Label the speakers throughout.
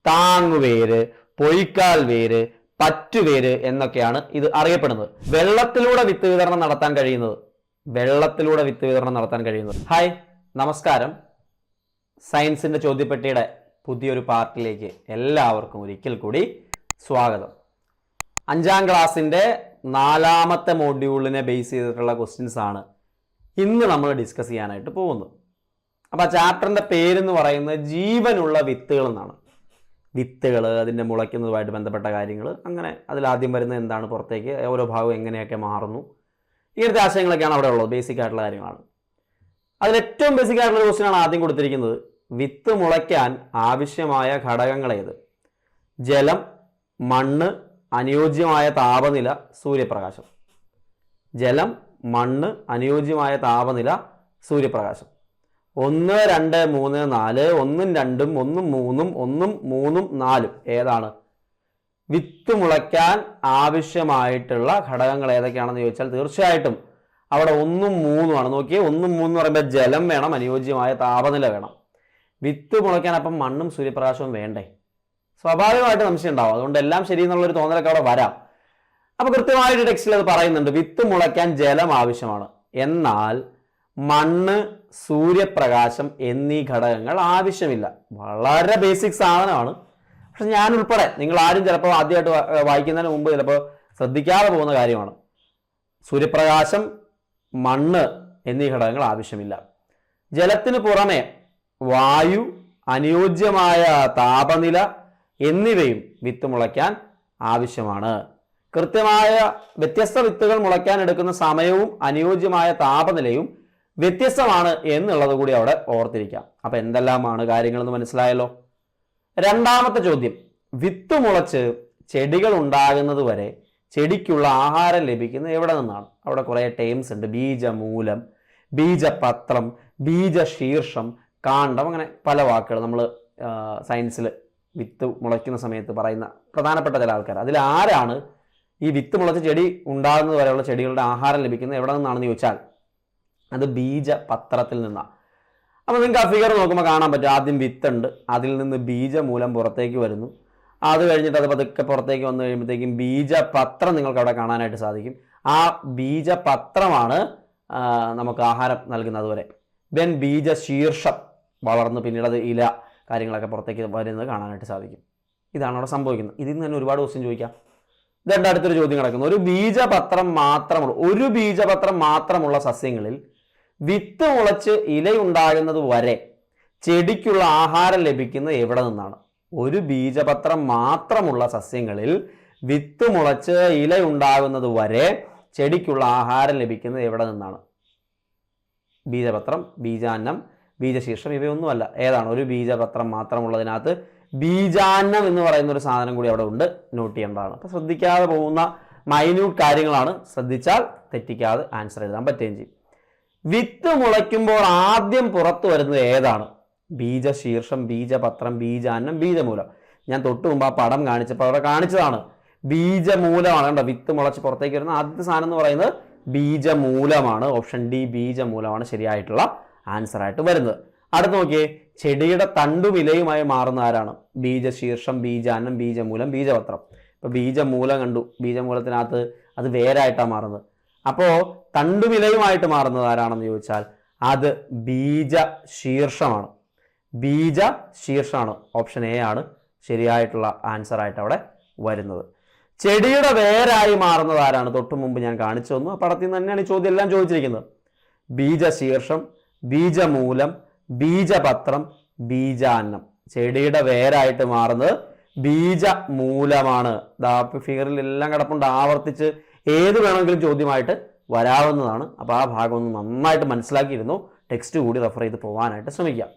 Speaker 1: താങ്ങുവേര്, പൊയ്ക്കാൽ വേര്, പറ്റുവേര് എന്നൊക്കെയാണ് ഇത് അറിയപ്പെടുന്നത്. വെള്ളത്തിലൂടെ വിത്ത് വിതരണം നടത്താൻ കഴിയുന്നത്. ഹായ്, നമസ്കാരം. സയൻസിന്റെ ചോദ്യപ്പെട്ടിയുടെ പുതിയൊരു പാർട്ടിലേക്ക് എല്ലാവർക്കും ഒരിക്കൽ കൂടി സ്വാഗതം. 5ാം ക്ലാസ്സിന്റെ 4ാമത്തെ മോഡ്യൂളിനെ ബേസ് ചെയ്തിട്ടുള്ള ക്വസ്റ്റ്യൻസ് ആണ് ഇന്ന് നമ്മൾ ഡിസ്കസ് ചെയ്യാനായിട്ട് പോകുന്നത്. അപ്പോൾ ആ ചാപ്റ്ററിന്റെ പേരെന്ന് പറയുന്നത് ജീവനുള്ള വിത്തുകൾ എന്നാണ്. വിത്തുകൾ, അതിൻ്റെ മുളയ്ക്കുന്നതുമായിട്ട് ബന്ധപ്പെട്ട കാര്യങ്ങൾ, അങ്ങനെ അതിലാദ്യം വരുന്നത് എന്താണ്, പുറത്തേക്ക് ഓരോ ഭാഗവും എങ്ങനെയൊക്കെ മാറുന്നു, ഇങ്ങനത്തെ ആശയങ്ങളൊക്കെയാണ് അവിടെ ഉള്ളത്. ബേസിക് ആയിട്ടുള്ള കാര്യങ്ങളാണ്. അതിൽ ഏറ്റവും ബേസിക് ആയിട്ടുള്ള ക്വസ്റ്റ്യനാണ് ആദ്യം കൊടുത്തിരിക്കുന്നത്. വിത്ത് മുളയ്ക്കാൻ ആവശ്യമായ ഘടകങ്ങൾ ഏത്? ജലം, മണ്ണ്, അനുയോജ്യമായ താപനില, സൂര്യപ്രകാശം. ജലം, മണ്ണ്, അനുയോജ്യമായ താപനില, സൂര്യപ്രകാശം. 1, 2, 3, 4, 1, 2, 1, 3, 1, 3, 4 ഏതാണ്? വിത്ത് മുളയ്ക്കാൻ ആവശ്യമായിട്ടുള്ള ഘടകങ്ങൾ ഏതൊക്കെയാണെന്ന് ചോദിച്ചാൽ തീർച്ചയായിട്ടും അവിടെ 1, 3 ആണ്. നോക്കിയേ, 1, 3 എന്ന് പറയുമ്പോൾ ജലം വേണം, അനുയോജ്യമായ താപനില വേണം. വിത്ത് മുളയ്ക്കാൻ അപ്പം മണ്ണും സൂര്യപ്രകാശവും വേണ്ടേ? സ്വാഭാവികമായിട്ട് സംശയം ഉണ്ടാവും. അതുകൊണ്ട് എല്ലാം ശരി എന്നുള്ളൊരു തോന്നലൊക്കെ അവിടെ വരാം. അപ്പോൾ കൃത്യമായിട്ട് ടെക്സ്റ്റിൽ അത് പറയുന്നുണ്ട്, വിത്ത് മുളയ്ക്കാൻ ജലം ആവശ്യമാണ്, എന്നാൽ മണ്ണ്, സൂര്യപ്രകാശം എന്നീ ഘടകങ്ങൾ ആവശ്യമില്ല. വളരെ ബേസിക് സാധനമാണ്. പക്ഷെ ഞാൻ ഉൾപ്പെടെ നിങ്ങൾ ആരും ചിലപ്പോൾ ആദ്യമായിട്ട് വായിക്കുന്നതിന് മുമ്പ് ചിലപ്പോൾ ശ്രദ്ധിക്കാതെ പോകുന്ന കാര്യമാണ്. സൂര്യപ്രകാശം, മണ്ണ് എന്നീ ഘടകങ്ങൾ ആവശ്യമില്ല. ജലത്തിന് പുറമെ വായു, അനുയോജ്യമായ താപനില എന്നിവയും വിത്ത് മുളയ്ക്കാൻ ആവശ്യമാണ്. കൃത്യമായ വ്യത്യസ്ത വിത്തുകൾ മുളയ്ക്കാൻ എടുക്കുന്ന സമയവും അനുയോജ്യമായ താപനിലയും വ്യത്യസ്തമാണ് എന്നുള്ളത് കൂടി അവിടെ ഓർത്തിരിക്കാം. അപ്പൊ എന്തെല്ലാമാണ് കാര്യങ്ങളെന്ന് മനസ്സിലായല്ലോ. രണ്ടാമത്തെ ചോദ്യം, വിത്ത് മുളച്ച് ചെടികൾ ഉണ്ടാകുന്നത് വരെ ചെടിക്കുള്ള ആഹാരം ലഭിക്കുന്നത് എവിടെ നിന്നാണ്? അവിടെ കുറേ ടേംസ് ഉണ്ട്. ബീജമൂലം, ബീജപത്രം, ബീജശീർഷം, കാണ്ഡം, അങ്ങനെ പല വാക്കുകൾ നമ്മൾ സയൻസിൽ വിത്ത് മുളയ്ക്കുന്ന സമയത്ത് പറയുന്ന പ്രധാനപ്പെട്ട ചില ആൾക്കാർ. അതിൽ ആരാണ് ഈ വിത്ത് മുളച്ച് ചെടി ഉണ്ടാകുന്നത് വരെയുള്ള ചെടികളുടെ ആഹാരം ലഭിക്കുന്നത് എവിടെ നിന്നാണെന്ന് ചോദിച്ചാൽ അത് ബീജപത്രത്തിൽ നിന്നാണ്. അപ്പോൾ നിങ്ങൾക്ക് ആ ഫിഗർ നോക്കുമ്പോൾ കാണാൻ പറ്റും. ആദ്യം വിത്തുണ്ട്, അതിൽ നിന്ന് ബീജമൂലം പുറത്തേക്ക് വരുന്നു. അത് കഴിഞ്ഞിട്ട് അത് പതുക്കെ പുറത്തേക്ക് വന്നു കഴിയുമ്പോഴത്തേക്കും ബീജപത്രം നിങ്ങൾക്ക് അവിടെ കാണാനായിട്ട് സാധിക്കും. ആ ബീജപത്രമാണ് നമുക്ക് ആഹാരം നൽകുന്നത് വരെ. ദെൻ ബീജശീർഷം വളർന്ന് പിന്നീട് അത് ഇല കാര്യങ്ങളൊക്കെ പുറത്തേക്ക് വരുന്നത് കാണാനായിട്ട് സാധിക്കും. ഇതാണ് അവിടെ സംഭവിക്കുന്നത്. ഇതിൽ നിന്ന് തന്നെ ഒരുപാട് ക്വസ്റ്റ്യൻ ചോദിക്കാം. ഇതെൻ്റെ അടുത്തൊരു ചോദ്യം കിടക്കുന്നു. ഒരു ബീജപത്രം മാത്രമുള്ള സസ്യങ്ങളിൽ വിത്ത് മുളച്ച് ഇലയുണ്ടാകുന്നത് വരെ ചെടിക്കുള്ള ആഹാരം ലഭിക്കുന്നത് എവിടെ നിന്നാണ്? ഒരു ബീജപത്രം മാത്രമുള്ള സസ്യങ്ങളിൽ വിത്ത് മുളച്ച് ഇലയുണ്ടാകുന്നത് വരെ ചെടിക്കുള്ള ആഹാരം ലഭിക്കുന്നത് എവിടെ നിന്നാണ്? ബീജപത്രം, ബീജാന്നം, ബീജശീർഷം ഇവയൊന്നുമല്ല. ഏതാണ്? ഒരു ബീജപത്രം മാത്രമുള്ളതിനകത്ത് ബീജാന്നം എന്ന് പറയുന്ന ഒരു സാധനം കൂടി അവിടെ ഉണ്ട്. നോട്ട് ചെയ്യേണ്ടതാണ്. അപ്പോൾ ശ്രദ്ധിക്കാതെ പോകുന്ന മൈന്യൂട്ട് കാര്യങ്ങളാണ്. ശ്രദ്ധിച്ചാൽ തെറ്റിക്കാതെ ആൻസർ എഴുതാൻ പറ്റുകയും ചെയ്യും. വിത്ത് മുളയ്ക്കുമ്പോൾ ആദ്യം പുറത്തു വരുന്നത് ഏതാണ്? ബീജശീർഷം, ബീജപത്രം, ബീജാന്നം, ബീജമൂലം. ഞാൻ തൊട്ട് മുമ്പ് ആ പടം കാണിച്ചപ്പോൾ അവിടെ കാണിച്ചതാണ്. ബീജമൂലമാണ്. കണ്ടോ, വിത്ത് മുളച്ച് പുറത്തേക്ക് വരുന്ന ആദ്യത്തെ സാധനം എന്ന് പറയുന്നത് ബീജമൂലമാണ്. ഓപ്ഷൻ ഡി, ബീജമൂലമാണ് ശരിയായിട്ടുള്ള ആൻസർ ആയിട്ട് വരുന്നത്. അടുത്ത് നോക്കിയേ, ചെടിയുടെ തണ്ടും ഇലയുമായി മാറുന്ന ആരാണ്? ബീജശീർഷം, ബീജാന്നം, ബീജമൂലം, ബീജപത്രം. ഇപ്പൊ ബീജമൂലം കണ്ടു, ബീജമൂലത്തിനകത്ത് അത് വേരായിട്ടാണ് മാറുന്നത്. അപ്പോൾ തണ്ടും ഇലയുമായിട്ട് മാറുന്നത് ആരാണെന്ന് ചോദിച്ചാൽ അത് ബീജശീർഷമാണ്. ബീജശീർഷമാണ്. ഓപ്ഷൻ എ ആണ് ശരിയായിട്ടുള്ള ആൻസർ ആയിട്ട് അവിടെ വരുന്നത്. ചെടിയുടെ വേരായി മാറുന്നത് ആരാണ്? തൊട്ടു മുമ്പ് ഞാൻ കാണിച്ചു തന്നു. ആ പടത്തിൽ നിന്ന് തന്നെയാണ് ഈ ചോദ്യം എല്ലാം ചോദിച്ചിരിക്കുന്നത്. ബീജശീർഷം, ബീജമൂലം, ബീജപത്രം, ബീജാന്നം. ചെടിയുടെ വേരായിട്ട് മാറുന്നത് ബീജമൂലമാണ്. ഫിഗറിൽ എല്ലാം കിടപ്പുണ്ട്. ആവർത്തിച്ച് ഏത് വേണമെങ്കിലും ചോദ്യമായിട്ട് വരാവുന്നതാണ്. അപ്പോൾ ആ ഭാഗം ഒന്ന് നന്നായിട്ട് മനസ്സിലാക്കിയിരുന്നു. ടെക്സ്റ്റ് കൂടി റെഫർ ചെയ്ത് പോകാനായിട്ട് ശ്രമിക്കാം.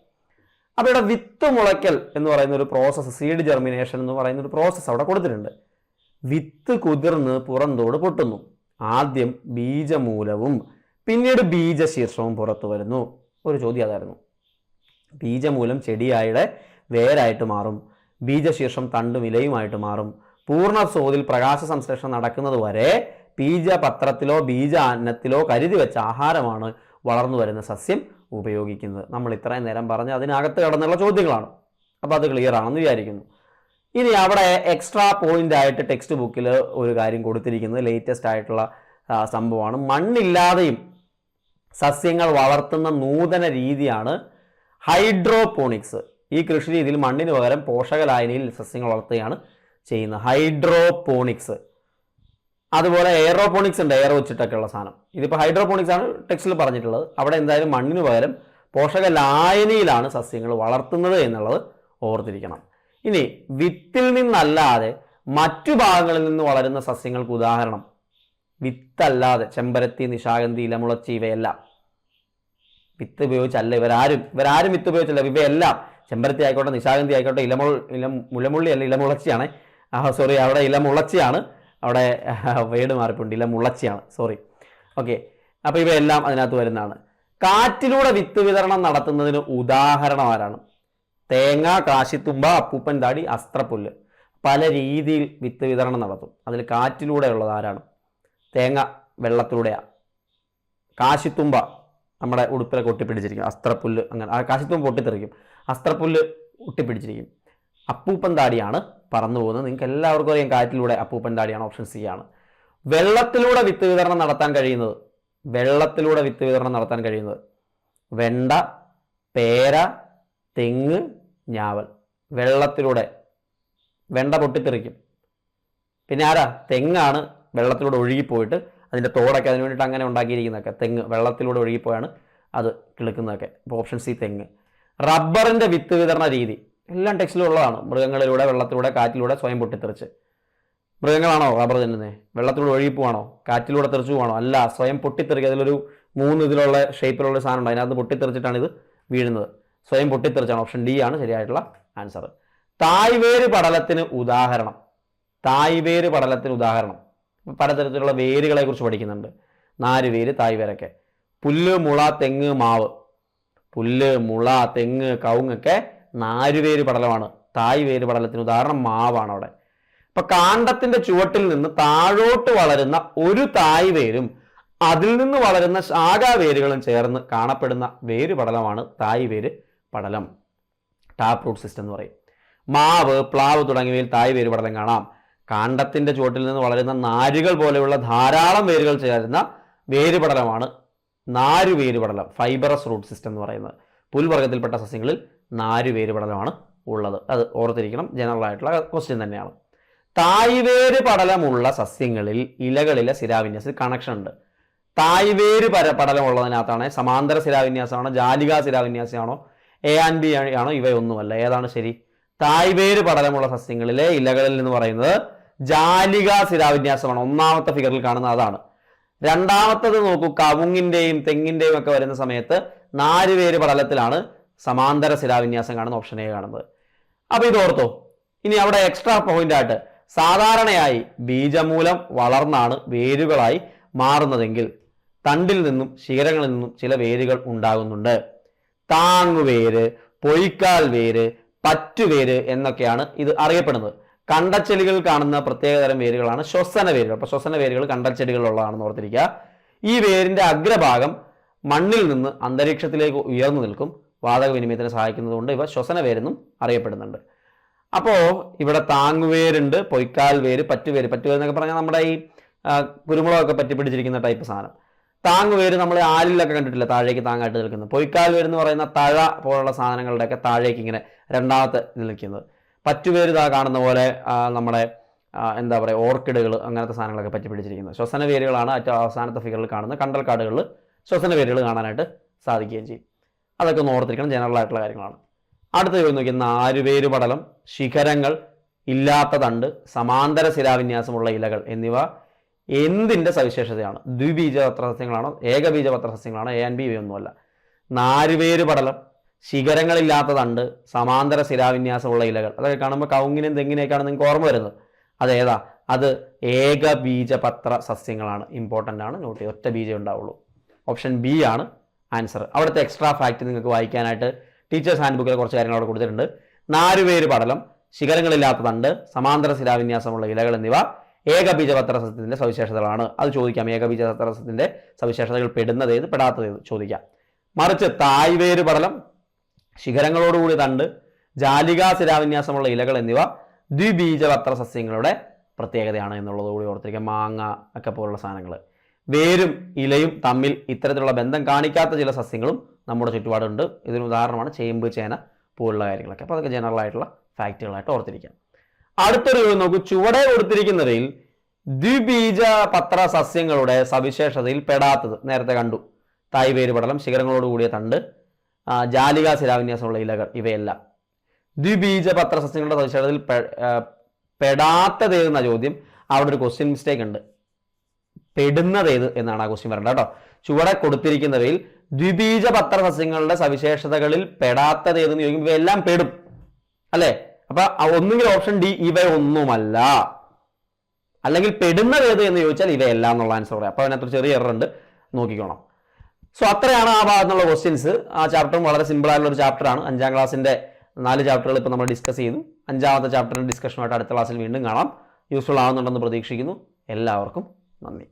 Speaker 1: അപ്പോൾ ഇവിടെ വിത്ത് മുളയ്ക്കൽ എന്ന് പറയുന്ന ഒരു പ്രോസസ്സ്, സീഡ് ജെർമിനേഷൻ എന്ന് പറയുന്ന ഒരു പ്രോസസ്സ് അവിടെ കൊടുത്തിട്ടുണ്ട്. വിത്ത് കുതിർന്ന് പുറന്തോട് പൊട്ടുന്നു. ആദ്യം ബീജമൂലവും പിന്നീട് ബീജശീർഷവും പുറത്തു വരുന്നു. ഒരു ചോദ്യം അതായിരുന്നു. ബീജമൂലം ചെടിയായുടെ വേരായിട്ട് മാറും, ബീജശീർഷം തണ്ടും ഇലയുമായിട്ട് മാറും. പൂർണ്ണ തോതിൽ പ്രകാശ സംശ്ലേഷണം നടക്കുന്നത് വരെ ബീജപത്രത്തിലോ ബീജാന്നത്തിലോ കരുതി വെച്ച ആഹാരമാണ് വളർന്നു വരുന്ന സസ്യം ഉപയോഗിക്കുന്നത്. നമ്മൾ ഇത്രയും നേരം പറഞ്ഞ അതിനകത്ത് കടന്നുള്ള ചോദ്യങ്ങളാണ്. അപ്പോൾ അത് ക്ലിയർ ആണെന്ന് വിചാരിക്കുന്നു. ഇനി അവിടെ എക്സ്ട്രാ പോയിന്റ് ആയിട്ട് ടെക്സ്റ്റ് ബുക്കിൽ ഒരു കാര്യം കൊടുത്തിരിക്കുന്നത് ലേറ്റസ്റ്റ് ആയിട്ടുള്ള സംഭവമാണ്. മണ്ണില്ലാതെയും സസ്യങ്ങൾ വളർത്തുന്ന നൂതന രീതിയാണ് ഹൈഡ്രോപോണിക്സ്. ഈ കൃഷി രീതിയിൽ മണ്ണിന് പകരം പോഷകലായനിയിൽ സസ്യങ്ങൾ വളർത്തുകയാണ് ചെയ്യുന്നത്. ഹൈഡ്രോപോണിക്സ്. അതുപോലെ എയറോപോണിക്സ് ഉണ്ട്, എയറോ വെച്ചിട്ടൊക്കെ ഉള്ള സാധനം. ഇതിപ്പോൾ ഹൈഡ്രോപോണിക്സ് ആണ് ടെക്സ്റ്റിൽ പറഞ്ഞിട്ടുള്ളത്. അവിടെ എന്തായാലും മണ്ണിന് പകരം പോഷകലായനിയിലാണ് സസ്യങ്ങൾ വളർത്തുന്നത് എന്നുള്ളത് ഓർത്തിരിക്കണം. ഇനി വിത്തിൽ നിന്നല്ലാതെ മറ്റു ഭാഗങ്ങളിൽ നിന്ന് വളരുന്ന സസ്യങ്ങൾക്ക് ഉദാഹരണം, വിത്തല്ലാതെ ചെമ്പരത്തി, നിശാഗന്ധി, ഇലമുളച്ചി ഇവയെല്ലാം വിത്ത് ഉപയോഗിച്ചല്ല. ഇവരാരും വിത്ത് ഉപയോഗിച്ചല്ല. ഇവയെല്ലാം ചെമ്പരത്തി ആയിക്കോട്ടെ, നിശാഗന്ധി ആയിക്കോട്ടെ, മുലമുള്ളി അല്ല, ഇലമുളച്ചിയാണ്. സോറി, അവിടെ ഇലമുളച്ചിയാണ്. അവിടെ വേട് മാറിപ്പോണ്ട്, ഇലമുളച്ചിയാണ്, സോറി. ഓക്കെ, അപ്പോൾ ഇവയെല്ലാം അതിനകത്ത് വരുന്നതാണ്. കാറ്റിലൂടെ വിത്ത് വിതരണം നടത്തുന്നതിന് ഉദാഹരണം ആരാണ്? തേങ്ങ, കാശിത്തുമ്പ, അപ്പൂപ്പൻ താടി, അസ്ത്രപ്പുല്ല്. പല രീതിയിൽ വിത്ത് വിതരണം നടത്തും. അതിൽ കാറ്റിലൂടെ ഉള്ളത് ആരാണ്? തേങ്ങ വെള്ളത്തിലൂടെയാണ്. കാശിത്തുമ്പ നമ്മുടെ ഉടുപ്പിലൊക്കെ ഒട്ടിപ്പിടിച്ചിരിക്കും. അസ്ത്രപ്പുല്ല് അങ്ങനെ, ആ കാശിത്തുമ്പ പൊട്ടിത്തെറിക്കും, അസ്ത്രപ്പുല്ല് ഒട്ടിപ്പിടിച്ചിരിക്കും. അപ്പൂപ്പൻ താടിയാണ് പറന്നു പോകുന്നത്. നിങ്ങൾക്ക് എല്ലാവർക്കും അറിയാം കാറ്റിലൂടെ അപ്പൂപ്പൻ താടിയാണ്. ഓപ്ഷൻ സി ആണ്. വെള്ളത്തിലൂടെ വിത്ത് വിതരണം നടത്താൻ കഴിയുന്നത്, വെണ്ട, പേര, തെങ്ങ്, ഞാവൽ. വെള്ളത്തിലൂടെ വെണ്ട പൊട്ടിത്തെറിക്കും. പിന്നെ ആരാ? തെങ്ങാണ് വെള്ളത്തിലൂടെ ഒഴുകിപ്പോയിട്ട് അതിൻ്റെ തോടൊക്കെ അതിന് വേണ്ടിയിട്ട് അങ്ങനെ ഉണ്ടാക്കിയിരിക്കുന്നതൊക്കെ. തെങ്ങ് വെള്ളത്തിലൂടെ ഒഴുകിപ്പോയാണ് അത് കിളുക്കുന്നതൊക്കെ. അപ്പോൾ ഓപ്ഷൻ സി തെങ്ങ്. റബ്ബറിൻ്റെ വിത്ത് വിതരണ രീതി എല്ലാം ടെക്സ്റ്റിലുള്ളതാണ്. മൃഗങ്ങളിലൂടെ, വെള്ളത്തിലൂടെ, കാറ്റിലൂടെ സ്വയം പൊട്ടിത്തെറിച്ച്. മൃഗങ്ങളാണോ റബ്ബർ തിന്നുന്നത്? വെള്ളത്തിലൂടെ ഒഴുകിപ്പോവാണോ? കാറ്റിലൂടെ തെറിച്ചു പോവാണോ? അല്ല, സ്വയം പൊട്ടിത്തെറിക്കുക. അതിലൊരു 3 ഇതിലുള്ള ഷേപ്പിലുള്ള സാധനം ഉണ്ട്, അതിനകത്ത് പൊട്ടിത്തെറിച്ചിട്ടാണ് ഇത് വീഴുന്നത്. സ്വയം പൊട്ടിത്തെറിച്ചാണ്. ഓപ്ഷൻ ഡി ആണ് ശരിയായിട്ടുള്ള ആൻസർ. തായ്വേര് പടലത്തിന് ഉദാഹരണം. പലതരത്തിലുള്ള വേരുകളെ കുറിച്ച് പഠിക്കുന്നുണ്ട്. നാരുവേര്, തായ്വേരൊക്കെ. പുല്ല്, മുള, തെങ്ങ്, മാവ്. പുല്ല്, മുള, തെങ്ങ്, കവുങ്ങൊക്കെ നാരുവേര് പടലമാണ്. തായ്വേര് പടലത്തിന് ഉദാഹരണം മാവാണ് അവിടെ. ഇപ്പൊ കാണ്ഡത്തിന്റെ ചുവട്ടിൽ നിന്ന് താഴോട്ട് വളരുന്ന ഒരു തായ്വേരും അതിൽ നിന്ന് വളരുന്ന ശാഖാവേരുകളും ചേർന്ന് കാണപ്പെടുന്ന വേരുപടലമാണ് തായ്വേര് പടലം. ടാപ്പ് റൂട്ട് സിസ്റ്റം എന്ന് പറയും. മാവ്, പ്ലാവ് തുടങ്ങിയവയിൽ തായ്വേര് പടലം കാണാം. കാണ്ഡത്തിന്റെ ചുവട്ടിൽ നിന്ന് വളരുന്ന നാരുകൾ പോലെയുള്ള ധാരാളം വേരുകൾ ചേരുന്ന വേരുപടലമാണ് നാരുവേരുപടലം, ഫൈബറസ് റൂട്ട് സിസ്റ്റം എന്ന് പറയുന്നത്. പുൽവർഗത്തിൽപ്പെട്ട സസ്യങ്ങളിൽ നാരുവേരുപടലമാണ് ഉള്ളത്. അത് ഓർത്തിരിക്കണം. ജനറൽ ആയിട്ടുള്ള ക്വസ്റ്റ്യൻ തന്നെയാണ്. തായ്വേര് പടലമുള്ള സസ്യങ്ങളിൽ ഇലകളിലെ ശിരാവിന്യാസത്തിൽ കണക്ഷൻ ഉണ്ട്. തായ്വേര് പടലമുള്ളതിനകത്താണ് സമാന്തര ശിരാവിന്യാസമാണോ, ജാലികാ ശിരാവിന്യാസമാണോ, എ ആൻഡ് ബി ആണോ? ഇവയൊന്നുമല്ല. ഏതാണ് ശരി? തായ്വേര് പടലമുള്ള സസ്യങ്ങളിലെ ഇലകളിൽ എന്ന് പറയുന്നത് ജാലികാ ശിരാവിന്യാസമാണ്. ഒന്നാമത്തെ ഫിഗറിൽ കാണുന്ന അതാണ്. രണ്ടാമത്തത് നോക്കൂ, കവുങ്ങിന്റെയും തെങ്ങിന്റെയും ഒക്കെ വരുന്ന സമയത്ത് നാരുവേര് പടലത്തിലാണ് സമാന്തര ശിരാവിന്യാസം കാണുന്ന. ഓപ്ഷൻ എ കാണുന്നത്. അപ്പൊ ഇത് ഓർത്തോ. ഇനി അവിടെ എക്സ്ട്രാ പോയിന്റ് ആയിട്ട്, സാധാരണയായി ബീജമൂലം വളർന്നാണ് വേരുകളായി മാറുന്നതെങ്കിൽ തണ്ടിൽ നിന്നും ശിഖരങ്ങളിൽ നിന്നും ചില വേരുകൾ ഉണ്ടാകുന്നുണ്ട്. താങ്ങുവേര്, പൊയ്ക്കാൽ വേര്, പറ്റുവേര് എന്നൊക്കെയാണ് ഇത് അറിയപ്പെടുന്നത്. കണ്ടച്ചെടികളിൽ കാണുന്ന പ്രത്യേകതരം വേരുകളാണ് ശ്വസന വേരുകൾ. അപ്പൊ ശ്വസന വേരുകൾ കണ്ടച്ചെടികളിലുള്ളതാണെന്ന് ഓർത്തിരിക്കുക. ഈ വേരിന്റെ അഗ്രഭാഗം മണ്ണിൽ നിന്ന് അന്തരീക്ഷത്തിലേക്ക് ഉയർന്നു നിൽക്കും. വാതക വിനിമയത്തിന് സഹായിക്കുന്നതുകൊണ്ട് ഇവ ശ്വസന വേരെന്നും അറിയപ്പെടുന്നുണ്ട്. അപ്പോൾ ഇവിടെ താങ്ങുവേരുണ്ട്, പൊയ്ക്കാൽ വേര്, പറ്റുവേര്. പറ്റുവേര് എന്നൊക്കെ പറഞ്ഞാൽ നമ്മുടെ ഈ കുരുമുളകൊക്കെ പറ്റി പിടിച്ചിരിക്കുന്ന ടൈപ്പ് സാധനം. താങ്ങുവേര് നമ്മൾ ആലിലൊക്കെ കണ്ടിട്ടില്ല, താഴേക്ക് താങ്ങായിട്ട് നിൽക്കുന്നത്. പൊയ്ക്കാൽ വേര് എന്ന് പറയുന്ന തഴ പോലുള്ള സാധനങ്ങളുടെയൊക്കെ താഴേക്ക് ഇങ്ങനെ രണ്ടാമത്തെ നിൽക്കുന്നത്. പറ്റുവേര് ഇതാ കാണുന്ന പോലെ നമ്മുടെ എന്താ പറയുക, ഓർക്കിഡുകൾ അങ്ങനത്തെ സാധനങ്ങളൊക്കെ പറ്റി പിടിച്ചിരിക്കുന്നത്. ശ്വസന വേരുകളാണ് ഏറ്റവും അവസാനത്തെ ഫിഗറിൽ കാണുന്നത്. കണ്ടൽക്കാടുകളിൽ ശ്വസന വേരുകൾ കാണാനായിട്ട് സാധിക്കുകയും ചെയ്യും. അതൊക്കെ ഒന്ന് ഓർത്തിരിക്കണം. ജനറൽ ആയിട്ടുള്ള കാര്യങ്ങളാണ്. അടുത്ത ചോദ്യം നോക്കി, നാരുവേര് പടലം, ശിഖരങ്ങൾ ഇല്ലാത്ത തണ്ട്, സമാന്തര ശിലാവിന്യാസമുള്ള ഇലകൾ എന്നിവ എന്തിൻ്റെ സവിശേഷതയാണ്? ദ്വിബീജപത്ര സസ്യങ്ങളാണോ, ഏകബീജപത്ര സസ്യങ്ങളാണോ? എ ആൻഡ് ബി ഇവയൊന്നുമല്ല. നാരുവേര് പടലം, ശിഖരങ്ങളില്ലാത്ത തണ്ട്, സമാന്തര ശിലാവിന്യാസമുള്ള ഇലകൾ. അതൊക്കെ കാണുമ്പോൾ കവുങ്ങിനും തെങ്ങിനേക്കാണ് നിങ്ങൾക്ക് ഓർമ്മ വരുന്നത്. അതേതാ? അത് ഏകബീജപത്ര സസ്യങ്ങളാണ്. ഇമ്പോർട്ടൻ്റ് ആണ്, നോട്ട് ചെയ്ത്. ഒറ്റ ബീജം ഉണ്ടാവുള്ളൂ. ഓപ്ഷൻ ബി ആണ് ആൻസർ. അവിടുത്തെ എക്സ്ട്രാ ഫാക്റ്റ് നിങ്ങൾക്ക് വായിക്കാനായിട്ട് ടീച്ചേഴ്സ് ഹാൻഡ് ബുക്കിൽ കുറച്ച് കാര്യങ്ങൾ അവിടെ കൊടുത്തിട്ടുണ്ട്. നാരുവേര് പടലം, ശിഖരങ്ങളില്ലാത്ത തണ്ട്, സമാന്തര ശിലാവിന്യാസമുള്ള ഇലകൾ എന്നിവ ഏകബീജപത്ര സസ്യത്തിന്റെ സവിശേഷതകളാണ്. അത് ചോദിക്കാം. ഏകബീജപത്ര സസ്യത്തിന്റെ സവിശേഷതകൾ പെടുന്നത് ഏത്, പെടാത്തത് ഏത് ചോദിക്കാം. മറിച്ച് തായ്വേര് പടലം, ശിഖരങ്ങളോടുകൂടി തണ്ട്, ജാലികാ ശിലാവിന്യാസമുള്ള ഇലകൾ എന്നിവ ദ്വിബീജപത്ര സസ്യങ്ങളുടെ പ്രത്യേകതയാണ് എന്നുള്ളത് കൂടി ഓർത്തിരിക്കുക. മാങ്ങ ഒക്കെ പോലുള്ള സാധനങ്ങൾ, വേരും ഇലയും തമ്മിൽ ഇത്തരത്തിലുള്ള ബന്ധം കാണിക്കാത്ത ചില സസ്യങ്ങളും നമ്മുടെ ചുറ്റുപാടുണ്ട്. ഇതിന് ഉദാഹരണമാണ് ചേമ്പ്, ചേന പോലുള്ള കാര്യങ്ങളൊക്കെ. അപ്പോൾ അതൊക്കെ ജനറൽ ആയിട്ടുള്ള ഫാക്റ്റുകളായിട്ട് ഓർത്തിരിക്കാം. അടുത്തൊരു നോക്കൂ, ചുവടെ കൊടുത്തിരിക്കുന്നവയിൽ ദ്വിബീജപത്ര സസ്യങ്ങളുടെ സവിശേഷതയിൽ പെടാത്തത് നേരത്തെ കണ്ടു. തായ് വേര് പടലം, ശിഖരങ്ങളോട് കൂടിയ തണ്ട്, ജാലികാ ശിലാവിന്യാസമുള്ള ഇലകൾ, ഇവയെല്ലാം ദ്വിബീജപത്ര സസ്യങ്ങളുടെ സവിശേഷതയിൽ പെടാത്തതേതെന്ന ചോദ്യം. അവിടെ ഒരു ക്വസ്റ്റ്യൻ മിസ്റ്റേക്ക് ഉണ്ട്. പെടുന്നതേത് എന്നാണ് ആ ക്വസ്റ്റ്യൻ വരേണ്ടത് കേട്ടോ. ചുവടെ കൊടുത്തിരിക്കുന്നവയിൽ ദ്വിബീജപത്ര സസ്യങ്ങളുടെ സവിശേഷതകളിൽ പെടാത്തതേതെന്ന് ചോദിക്കുമ്പോൾ ഇവയെല്ലാം പെടും അല്ലേ? അപ്പൊ ഒന്നുകിൽ ഓപ്ഷൻ ഡി ഇവയൊന്നുമല്ല, അല്ലെങ്കിൽ പെടുന്നതേത് എന്ന് ചോദിച്ചാൽ ഇവയെല്ലാം എന്നുള്ള ആൻസർ പറയാം. അപ്പൊ അതിനകത്തൊരു ചെറിയ എറർ ഉണ്ട്, നോക്കിക്കോണം. സോ അത്രയാണ് ആ ഭാഗത്തുള്ള ക്വസ്റ്റ്യൻസ്. ആ ചാപ്റ്ററും വളരെ സിമ്പിൾ ആയിട്ടുള്ള ഒരു ചാപ്റ്ററാണ്. 5ാം ക്ലാസ്സിന്റെ 4 ചാപ്റ്ററുകൾ ഇപ്പോൾ നമ്മൾ ഡിസ്കസ് ചെയ്തു. 5ാമത്തെ ചാപ്റ്ററിന്റെ ഡിസ്കഷനുമായിട്ട് അടുത്ത ക്ലാസ്സിൽ വീണ്ടും കാണാം. യൂസ്ഫുൾ ആവുന്നുണ്ടെന്ന് പ്രതീക്ഷിക്കുന്നു. എല്ലാവർക്കും നന്ദി.